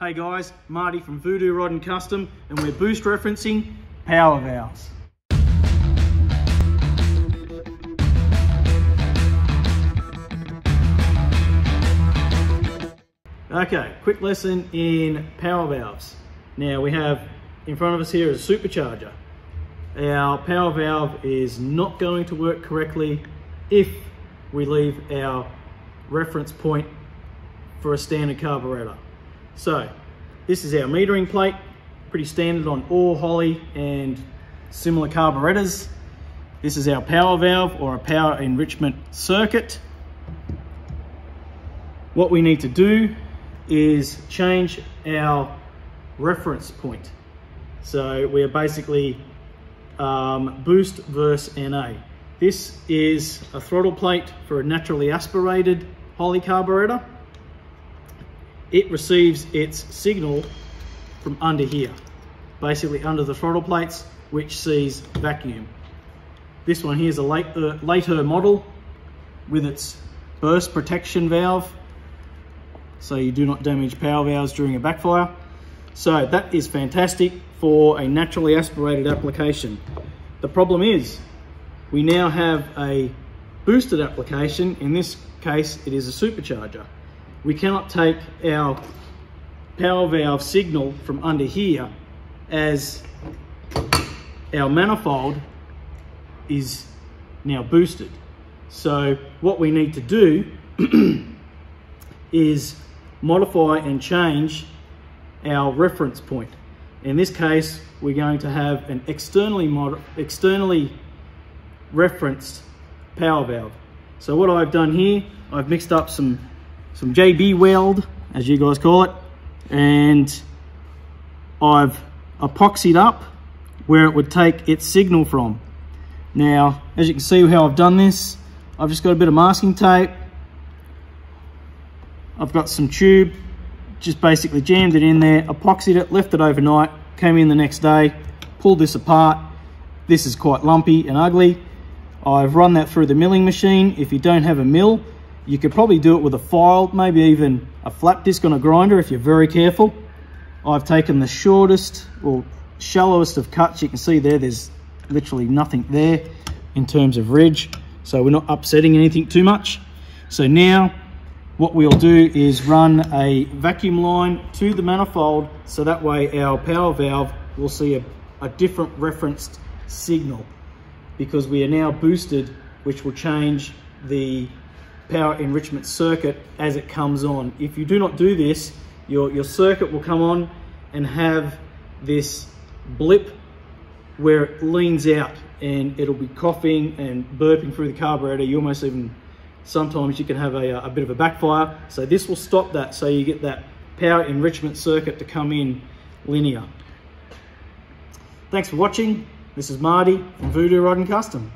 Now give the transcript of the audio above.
Hey guys, Marty from Voodoo Rod and Custom, and we're boost referencing power valves. Okay, quick lesson in power valves. Now we have in front of us here is a supercharger. Our power valve is not going to work correctly if we leave our reference point for a standard carburetor. So this is our metering plate, pretty standard on all Holley and similar carburetors. This is our power valve or a power enrichment circuit. What we need to do is change our reference point. So we are basically boost versus NA. This is a throttle plate for a naturally aspirated Holley carburetor. It receives its signal from under here, basically under the throttle plates, which sees vacuum. This one here is a later model with its burst protection valve, so you do not damage power valves during a backfire. So that is fantastic for a naturally aspirated application. The problem is we now have a boosted application. In this case, it is a supercharger. We cannot take our power valve signal from under here, as our manifold is now boosted. So what we need to do is modify and change our reference point. In this case, we're going to have an externally referenced power valve. So what I've done here, I've mixed up some JB weld, as you guys call it, and I've epoxied up where it would take its signal from. Now, as you can see how I've done this, I've just got a bit of masking tape. I've got some tube, just basically jammed it in there, epoxied it, left it overnight, came in the next day, pulled this apart. This is quite lumpy and ugly. I've run that through the milling machine. If you don't have a mill, you could probably do it with a file, maybe even a flat disc on a grinder if you're very careful. I've taken the shortest or shallowest of cuts. You can see there's literally nothing there in terms of ridge, so we're not upsetting anything too much. So now what we'll do is run a vacuum line to the manifold, so that way our power valve will see a different referenced signal, because we are now boosted, which will change the power enrichment circuit as it comes on. If you do not do this, your circuit will come on and have this blip where it leans out, and it'll be coughing and burping through the carburetor. You almost even, sometimes you can have a bit of a backfire. So this will stop that, so you get that power enrichment circuit to come in linear. Thanks for watching. This is Marty from Voodoo Rod and Custom.